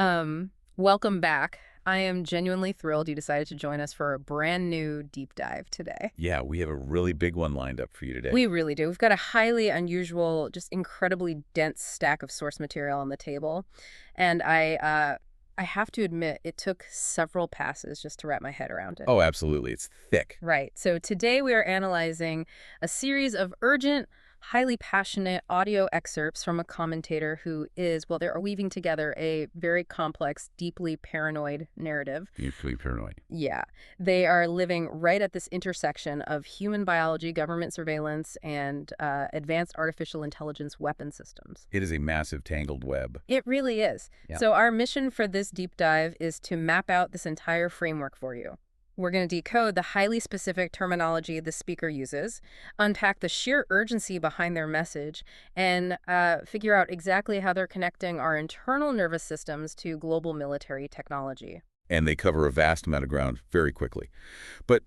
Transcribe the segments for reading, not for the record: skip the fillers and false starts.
Welcome back. I am genuinely thrilled you decided to join us for a brand new deep dive today. Yeah, we have a really big one lined up for you today. We really do. We've got a highly unusual, just incredibly dense stack of source material on the table. And I have to admit, it took several passes just to wrap my head around it. Oh, absolutely. It's thick. Right. So today we are analyzing a series of urgent, highly passionate audio excerpts from a commentator who is, well, they're weaving together a very complex, deeply paranoid narrative. Deeply paranoid. Yeah. They are living right at this intersection of human biology, government surveillance, and advanced artificial intelligence weapon systems. It is a massive tangled web. It really is. Yeah. So our mission for this deep dive is to map out this entire framework for you. We're going to decode the highly specific terminology the speaker uses, unpack the sheer urgency behind their message, and figure out exactly how they're connecting our internal nervous systems to global military technology. And they cover a vast amount of ground very quickly. But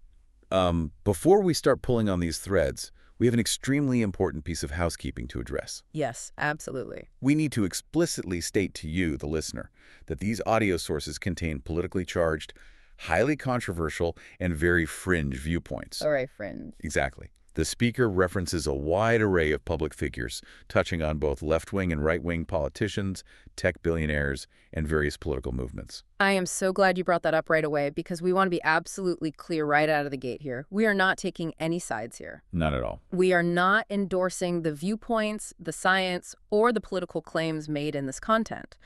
before we start pulling on these threads, we have an extremely important piece of housekeeping to address. Yes, absolutely. We need to explicitly state to you, the listener, that these audio sources contain politically charged, highly controversial, and very fringe viewpoints. All right, friends. Exactly. The speaker references a wide array of public figures, touching on both left-wing and right-wing politicians, tech billionaires, and various political movements. I am so glad you brought that up right away because we want to be absolutely clear right out of the gate here. We are not taking any sides here. Not at all. We are not endorsing the viewpoints, the science, or the political claims made in this content.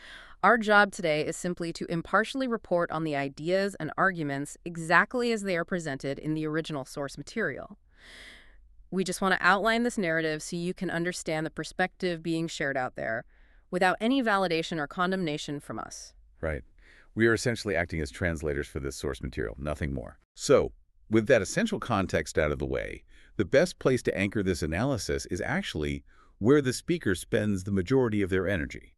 Our job today is simply to impartially report on the ideas and arguments exactly as they are presented in the original source material. We just want to outline this narrative so you can understand the perspective being shared out there without any validation or condemnation from us. Right. We are essentially acting as translators for this source material, nothing more. So, with that essential context out of the way, the best place to anchor this analysis is actually where the speaker spends the majority of their energy,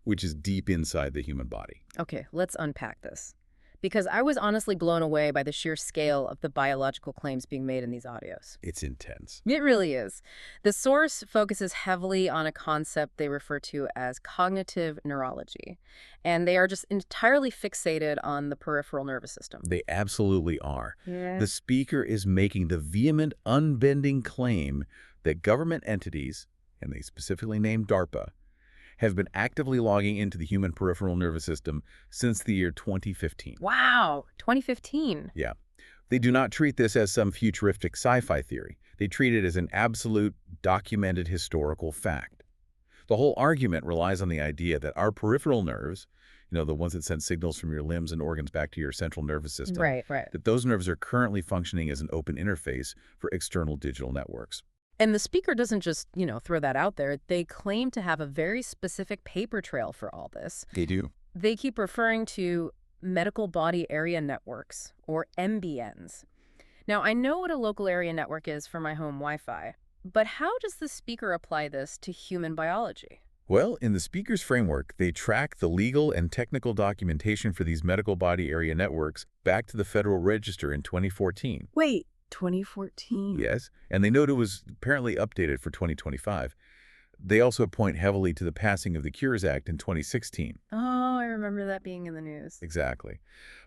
which is deep inside the human body. Okay, let's unpack this. Because I was honestly blown away by the sheer scale of the biological claims being made in these audios. It's intense. It really is. The source focuses heavily on a concept they refer to as cognitive neurology, and they are just entirely fixated on the peripheral nervous system. They absolutely are. Yeah. The speaker is making the vehement, unbending claim that government entities, and they specifically named DARPA, have been actively logging into the human peripheral nervous system since the year 2015. Wow, 2015. Yeah. They do not treat this as some futuristic sci-fi theory. They treat it as an absolute, documented historical fact. The whole argument relies on the idea that our peripheral nerves, the ones that send signals from your limbs and organs back to your central nervous system, Right. that those nerves are currently functioning as an open interface for external digital networks. And the speaker doesn't just, throw that out there. They claim to have a very specific paper trail for all this. They do. They keep referring to medical body area networks, or MBNs. Now, I know what a local area network is for my home Wi-Fi, but how does the speaker apply this to human biology? Well, in the speaker's framework, they track the legal and technical documentation for these medical body area networks back to the Federal Register in 2014. Wait, 2014? Yes, and they note it was apparently updated for 2025. They also point heavily to the passing of the Cures Act in 2016. Oh, I remember that being in the news. Exactly.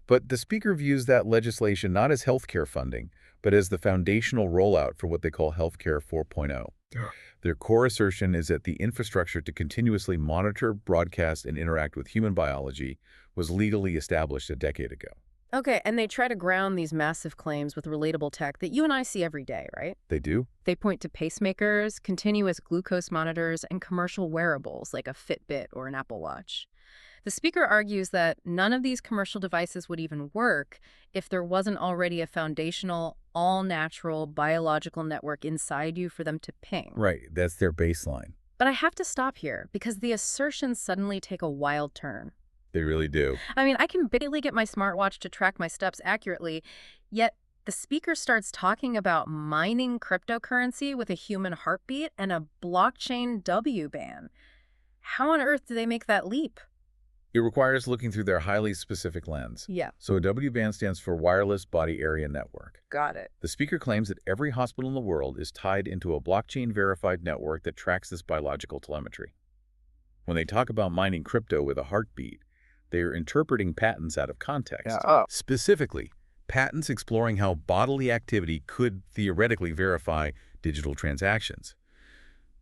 But the speaker views that legislation not as healthcare funding, but as the foundational rollout for what they call Healthcare 4.0. Their core assertion is that the infrastructure to continuously monitor, broadcast, and interact with human biology was legally established a decade ago. Okay, and they try to ground these massive claims with relatable tech that you and I see every day, right? They do? They point to pacemakers, continuous glucose monitors, and commercial wearables like a Fitbit or an Apple Watch. The speaker argues that none of these commercial devices would even work if there wasn't already a foundational, all-natural biological network inside you for them to ping. Right, that's their baseline. But I have to stop here because the assertions suddenly take a wild turn. They really do. I mean, I can barely get my smartwatch to track my steps accurately, yet the speaker starts talking about mining cryptocurrency with a human heartbeat and a blockchain W-ban. How on earth do they make that leap? It requires looking through their highly specific lens. Yeah. So a W-band stands for Wireless Body Area Network. Got it. The speaker claims that every hospital in the world is tied into a blockchain-verified network that tracks this biological telemetry. When they talk about mining crypto with a heartbeat, They are interpreting patents out of Yeah. context. Oh. Specifically, patents exploring how bodily activity could theoretically verify digital transactions.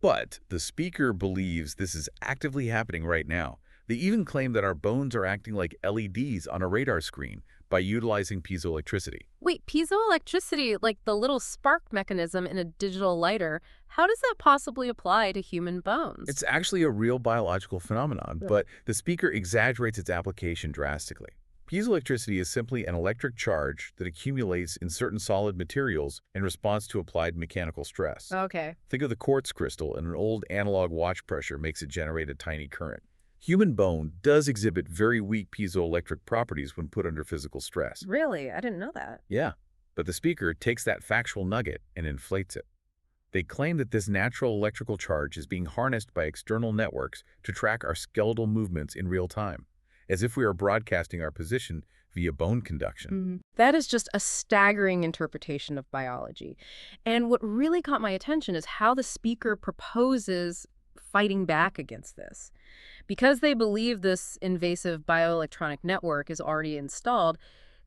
But the speaker believes this is actively happening right now. They even claim that our bones are acting like LEDs on a radar screen by utilizing piezoelectricity. Wait, piezoelectricity, like the little spark mechanism in a digital lighter, how does that possibly apply to human bones? It's actually a real biological phenomenon, Yeah. but the speaker exaggerates its application drastically. Piezoelectricity is simply an electric charge that accumulates in certain solid materials in response to applied mechanical stress. Okay. Think of the quartz crystal in an old analog watch pressure makes it generate a tiny current. Human bone does exhibit very weak piezoelectric properties when put under physical stress. Really? I didn't know that. Yeah, but the speaker takes that factual nugget and inflates it. They claim that this natural electrical charge is being harnessed by external networks to track our skeletal movements in real time, as if we are broadcasting our position via bone conduction. That is just a staggering interpretation of biology. And what really caught my attention is how the speaker proposes fighting back against this. Because they believe this invasive bioelectronic network is already installed,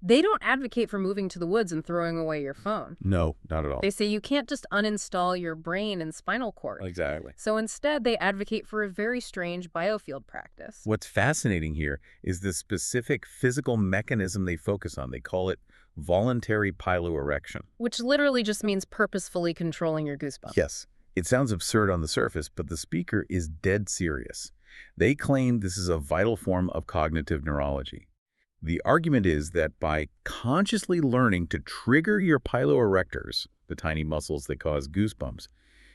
they don't advocate for moving to the woods and throwing away your phone. No, not at all. They say you can't just uninstall your brain and spinal cord. Exactly. So instead, they advocate for a very strange biofield practice. What's fascinating here is the specific physical mechanism they focus on. They call it voluntary piloerection. Which literally just means purposefully controlling your goosebumps. Yes, it sounds absurd on the surface, but the speaker is dead serious. They claim this is a vital form of cognitive neurology. The argument is that by consciously learning to trigger your piloerectors, the tiny muscles that cause goosebumps,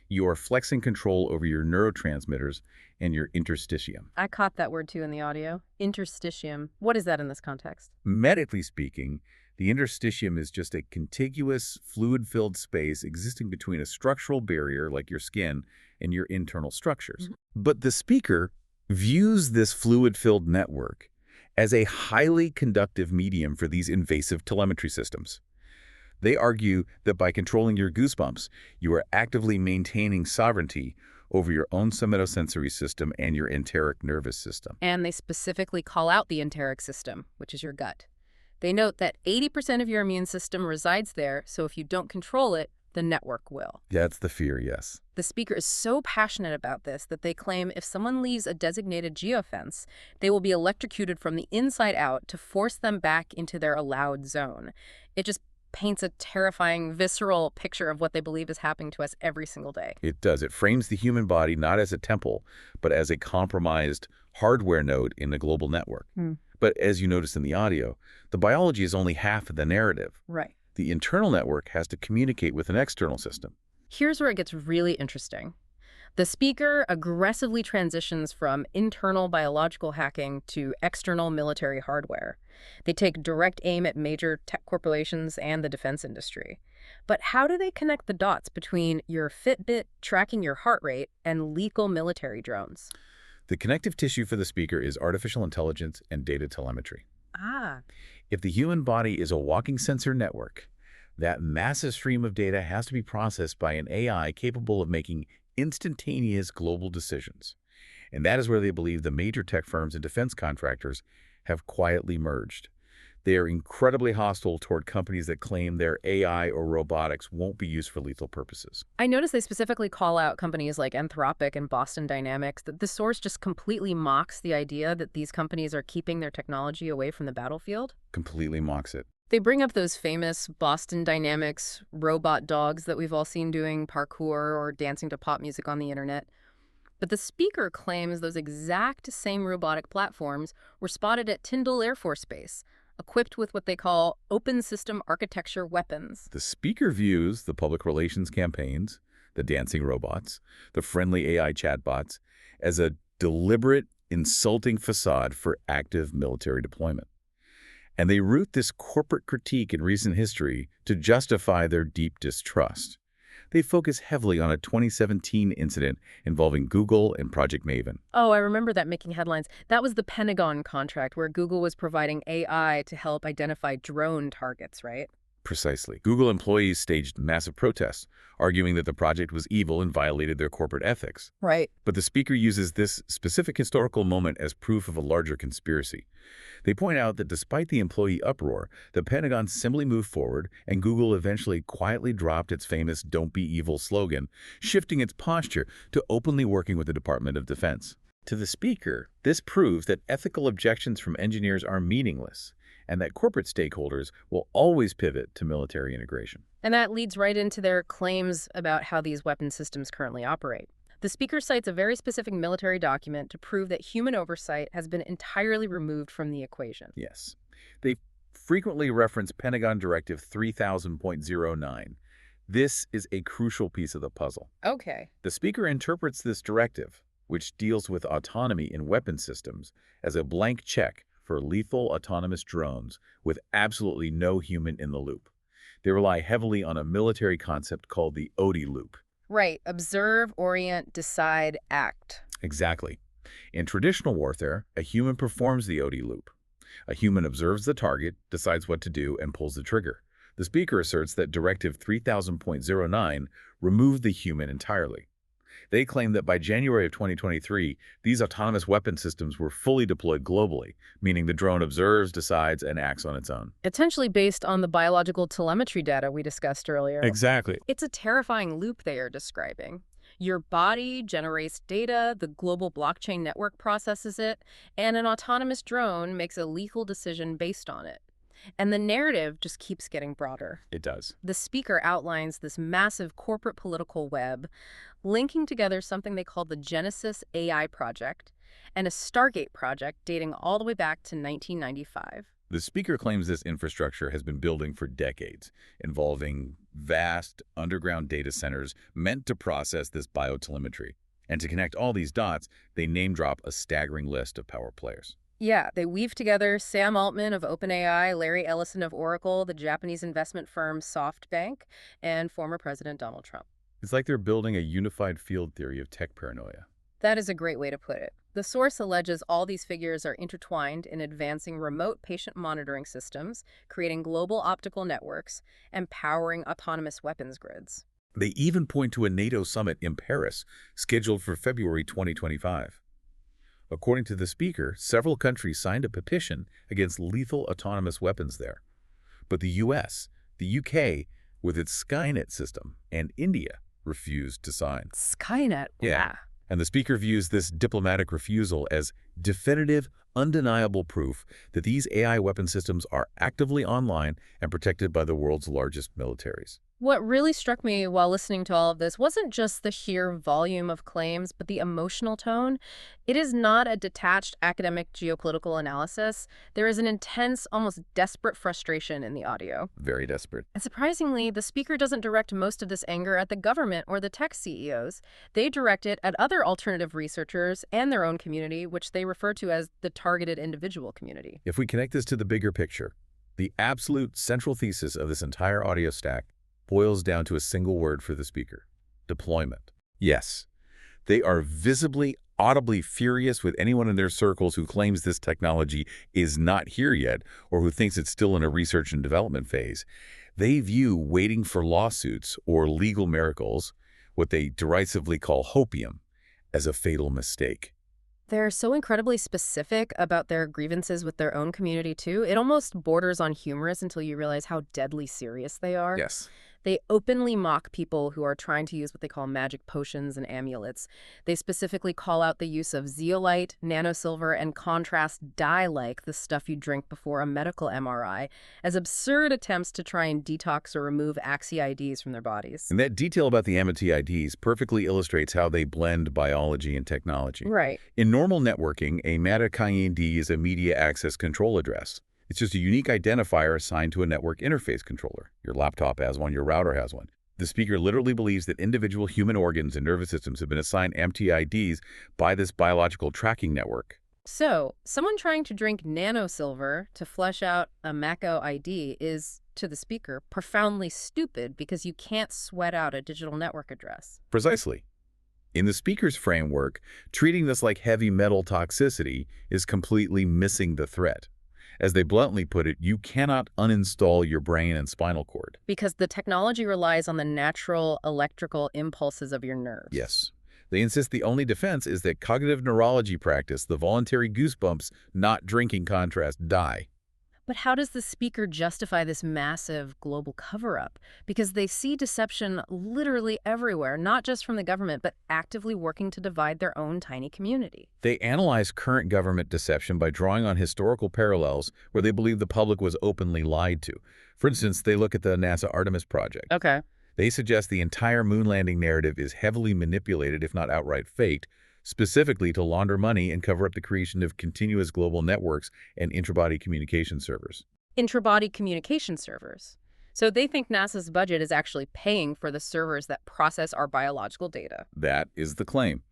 you are flexing control over your neurotransmitters and your interstitium. I caught that word too in the audio. Interstitium. What is that in this context? Medically speaking, the interstitium is just a contiguous, fluid-filled space existing between a structural barrier, like your skin, and your internal structures. But the speaker views this fluid-filled network as a highly conductive medium for these invasive telemetry systems. They argue that by controlling your goosebumps, you are actively maintaining sovereignty over your own somatosensory system and your enteric nervous system. And they specifically call out the enteric system, which is your gut. They note that 80% of your immune system resides there, so if you don't control it, the network will. That's the fear, yes. The speaker is so passionate about this that they claim if someone leaves a designated geofence, they will be electrocuted from the inside out to force them back into their allowed zone. It just paints a terrifying, visceral picture of what they believe is happening to us every single day. It does. It frames the human body not as a temple, but as a compromised hardware node in a global network. But as you noticed in the audio, the biology is only half of the narrative. Right. The internal network has to communicate with an external system. Here's where it gets really interesting. The speaker aggressively transitions from internal biological hacking to external military hardware. They take direct aim at major tech corporations and the defense industry. But how do they connect the dots between your Fitbit tracking your heart rate and lethal military drones? The connective tissue for the speaker is artificial intelligence and data telemetry. Ah. If the human body is a walking sensor network, that massive stream of data has to be processed by an AI capable of making instantaneous global decisions. And that is where they believe the major tech firms and defense contractors have quietly merged. They are incredibly hostile toward companies that claim their AI or robotics won't be used for lethal purposes. I noticed they specifically call out companies like Anthropic and Boston Dynamics, that the source just completely mocks the idea that these companies are keeping their technology away from the battlefield. Completely mocks it. They bring up those famous Boston Dynamics robot dogs that we've all seen doing parkour or dancing to pop music on the internet. But the speaker claims those exact same robotic platforms were spotted at Tyndall Air Force Base, equipped with what they call open system architecture weapons. The speaker views the public relations campaigns, the dancing robots, the friendly AI chatbots, as a deliberate, insulting facade for active military deployment. And they root this corporate critique in recent history to justify their deep distrust. They focus heavily on a 2017 incident involving Google and Project Maven. Oh, I remember that making headlines. That was the Pentagon contract where Google was providing AI to help identify drone targets, right? Precisely. Google employees staged massive protests, arguing that the project was evil and violated their corporate ethics. Right. But the speaker uses this specific historical moment as proof of a larger conspiracy. They point out that despite the employee uproar, the Pentagon simply moved forward, and Google eventually quietly dropped its famous "Don't Be Evil" slogan, shifting its posture to openly working with the Department of Defense. To the speaker, this proves that ethical objections from engineers are meaningless, and that corporate stakeholders will always pivot to military integration. And that leads right into their claims about how these weapon systems currently operate. The speaker cites a very specific military document to prove that human oversight has been entirely removed from the equation. Yes. They frequently reference Pentagon Directive 3000.09. This is a crucial piece of the puzzle. Okay. The speaker interprets this directive, which deals with autonomy in weapon systems, as a blank check for lethal autonomous drones with absolutely no human in the loop. They rely heavily on a military concept called the OD loop. Right. Observe, orient, decide, act. Exactly. In traditional warfare, a human performs the OD loop. A human observes the target, decides what to do, and pulls the trigger. The speaker asserts that Directive 3000.09 removed the human entirely. They claim that by January of 2023, these autonomous weapon systems were fully deployed globally, meaning the drone observes, decides, and acts on its own. Potentially based on the biological telemetry data we discussed earlier. Exactly. It's a terrifying loop they are describing. Your body generates data, the global blockchain network processes it, and an autonomous drone makes a lethal decision based on it. And the narrative just keeps getting broader. It does. The speaker outlines this massive corporate political web, linking together something they call the Genesis AI project and a Stargate project dating all the way back to 1995. The speaker claims this infrastructure has been building for decades, involving vast underground data centers meant to process this biotelemetry. And to connect all these dots, they name-drop a staggering list of power players. Yeah, they weave together Sam Altman of OpenAI, Larry Ellison of Oracle, the Japanese investment firm SoftBank, and former President Donald Trump. It's like they're building a unified field theory of tech paranoia. That is a great way to put it. The source alleges all these figures are intertwined in advancing remote patient monitoring systems, creating global optical networks, and powering autonomous weapons grids. They even point to a NATO summit in Paris, scheduled for February 2025. According to the speaker, several countries signed a petition against lethal autonomous weapons there. But the US, the UK, with its Skynet system, and India refused to sign. Skynet? Yeah. And the speaker views this diplomatic refusal as definitive, undeniable proof that these AI weapon systems are actively online and protected by the world's largest militaries. What really struck me while listening to all of this wasn't just the sheer volume of claims, but the emotional tone. It is not a detached academic geopolitical analysis. There is an intense, almost desperate frustration in the audio. Very desperate. And surprisingly, the speaker doesn't direct most of this anger at the government or the tech CEOs. They direct it at other alternative researchers and their own community, which they refer to as the targeted individual community. If we connect this to the bigger picture, the absolute central thesis of this entire audio stack boils down to a single word for the speaker: deployment. Yes, they are visibly, audibly furious with anyone in their circles who claims this technology is not here yet or who thinks it's still in a research and development phase. They view waiting for lawsuits or legal miracles, what they derisively call hopium, as a fatal mistake. They're so incredibly specific about their grievances with their own community, too. It almost borders on humorous until you realize how deadly serious they are. Yes. They openly mock people who are trying to use what they call magic potions and amulets. They specifically call out the use of zeolite, nanosilver, and contrast dye-like, the stuff you drink before a medical MRI, as absurd attempts to try and detox or remove AXI-IDs from their bodies. And that detail about the AXI-IDs perfectly illustrates how they blend biology and technology. Right. In normal networking, a MAC-ID is a media access control address. It's just a unique identifier assigned to a network interface controller. Your laptop has one, your router has one. The speaker literally believes that individual human organs and nervous systems have been assigned AXI-IDs by this biological tracking network. So, someone trying to drink nanosilver to flesh out a MACO ID is, to the speaker, profoundly stupid because you can't sweat out a digital network address. Precisely. In the speaker's framework, treating this like heavy metal toxicity is completely missing the threat. As they bluntly put it, you cannot uninstall your brain and spinal cord. Because the technology relies on the natural electrical impulses of your nerves. Yes. They insist the only defense is that cognitive neurology practice, the voluntary goosebumps, not drinking contrast, die. But how does the speaker justify this massive global cover-up? Because they see deception literally everywhere, not just from the government, but actively working to divide their own tiny community. They analyze current government deception by drawing on historical parallels where they believe the public was openly lied to. For instance, they look at the NASA Artemis project. Okay. They suggest the entire moon landing narrative is heavily manipulated, if not outright faked, specifically to launder money and cover up the creation of continuous global networks and intrabody communication servers. Intrabody communication servers. So they think NASA's budget is actually paying for the servers that process our biological data. That is the claim.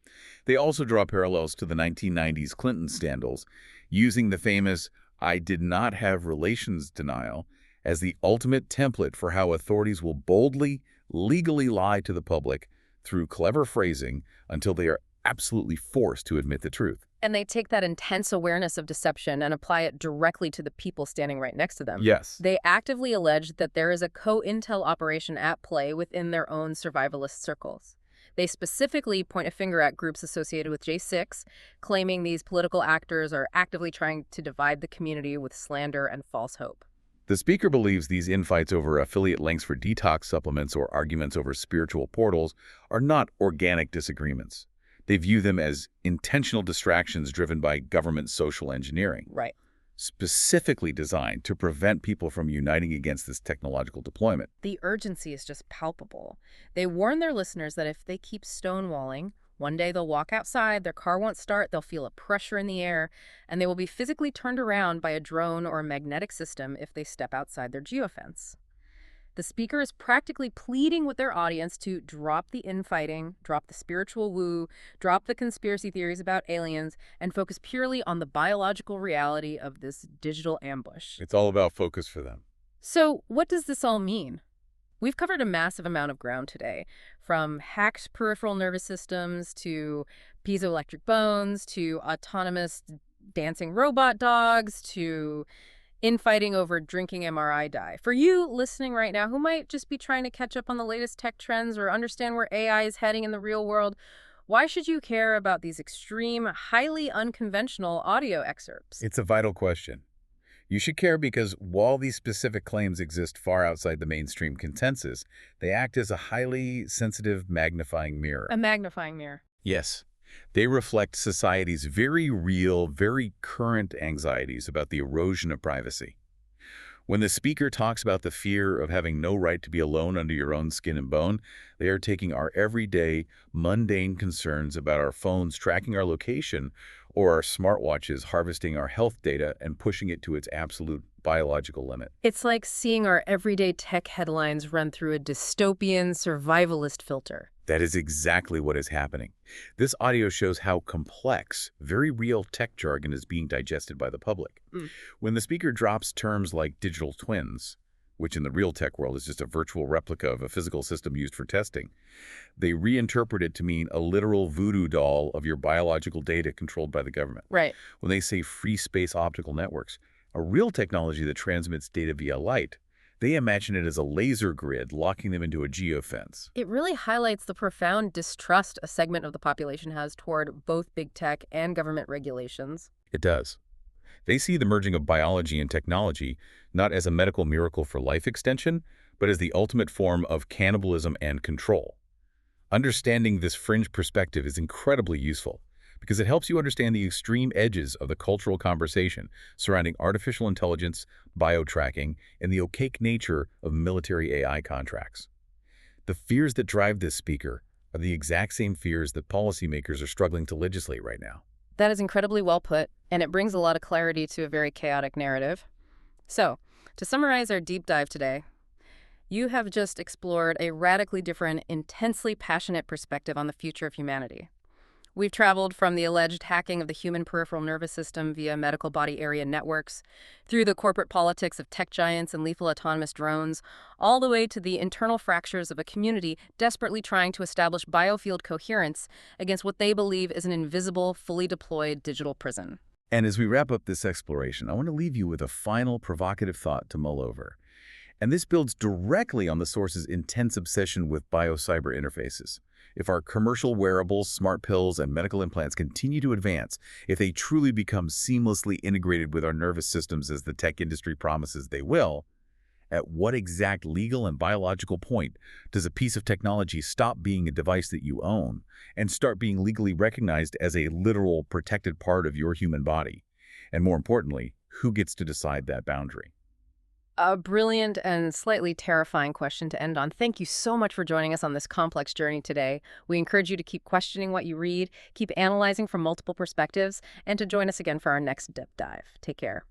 They also draw parallels to the 1990s Clinton scandals, using the famous "I did not have relations" denial as the ultimate template for how authorities will boldly, legally lie to the public through clever phrasing until they are absolutely forced to admit the truth. And they take that intense awareness of deception and apply it directly to the people standing right next to them. Yes. They actively allege that there is a co-intel operation at play within their own survivalist circles. They specifically point a finger at groups associated with J6, claiming these political actors are actively trying to divide the community with slander and false hope. The speaker believes these infights over affiliate links for detox supplements or arguments over spiritual portals are not organic disagreements. They view them as intentional distractions driven by government social engineering, Right. specifically designed to prevent people from uniting against this technological deployment. The urgency is just palpable. They warn their listeners that if they keep stonewalling, one day they'll walk outside, their car won't start, they'll feel a pressure in the air, and they will be physically turned around by a drone or a magnetic system if they step outside their geofence. The speaker is practically pleading with their audience to drop the infighting, drop the spiritual woo, drop the conspiracy theories about aliens, and focus purely on the biological reality of this digital ambush. It's all about focus for them. So, what does this all mean? We've covered a massive amount of ground today, from hacked peripheral nervous systems to piezoelectric bones to autonomous dancing robot dogs to infighting over drinking MRI dye. For you listening right now who might just be trying to catch up on the latest tech trends or understand where AI is heading in the real world, why should you care about these extreme, highly unconventional audio excerpts? It's a vital question. You should care because while these specific claims exist far outside the mainstream consensus, they act as a highly sensitive magnifying mirror. A magnifying mirror. Yes. They reflect society's very real, very current anxieties about the erosion of privacy. When the speaker talks about the fear of having no right to be alone under your own skin and bone, they are taking our everyday, mundane concerns about our phones tracking our location or our smartwatches harvesting our health data and pushing it to its absolute biological limit. It's like seeing our everyday tech headlines run through a dystopian survivalist filter. That is exactly what is happening. This audio shows how complex, very real tech jargon is being digested by the public. When the speaker drops terms like digital twins, which in the real tech world is just a virtual replica of a physical system used for testing, they reinterpret it to mean a literal voodoo doll of your biological data controlled by the government. Right. When they say free space optical networks, a real technology that transmits data via light, they imagine it as a laser grid locking them into a geofence. It really highlights the profound distrust a segment of the population has toward both big tech and government regulations. It does. They see the merging of biology and technology not as a medical miracle for life extension, but as the ultimate form of cannibalism and control. Understanding this fringe perspective is incredibly useful because it helps you understand the extreme edges of the cultural conversation surrounding artificial intelligence, biotracking, and the opaque nature of military AI contracts. The fears that drive this speaker are the exact same fears that policymakers are struggling to legislate right now. That is incredibly well put, and it brings a lot of clarity to a very chaotic narrative. So, to summarize our deep dive today, you have just explored a radically different, intensely passionate perspective on the future of humanity. We've traveled from the alleged hacking of the human peripheral nervous system via medical body area networks, through the corporate politics of tech giants and lethal autonomous drones, all the way to the internal fractures of a community desperately trying to establish biofield coherence against what they believe is an invisible, fully deployed digital prison. And as we wrap up this exploration, I want to leave you with a final provocative thought to mull over. And this builds directly on the source's intense obsession with biocyber interfaces. If our commercial wearables, smart pills, and medical implants continue to advance, if they truly become seamlessly integrated with our nervous systems as the tech industry promises they will, at what exact legal and biological point does a piece of technology stop being a device that you own and start being legally recognized as a literal protected part of your human body? And more importantly, who gets to decide that boundary? A brilliant and slightly terrifying question to end on. Thank you so much for joining us on this complex journey today. We encourage you to keep questioning what you read, keep analyzing from multiple perspectives, and to join us again for our next deep dive. Take care.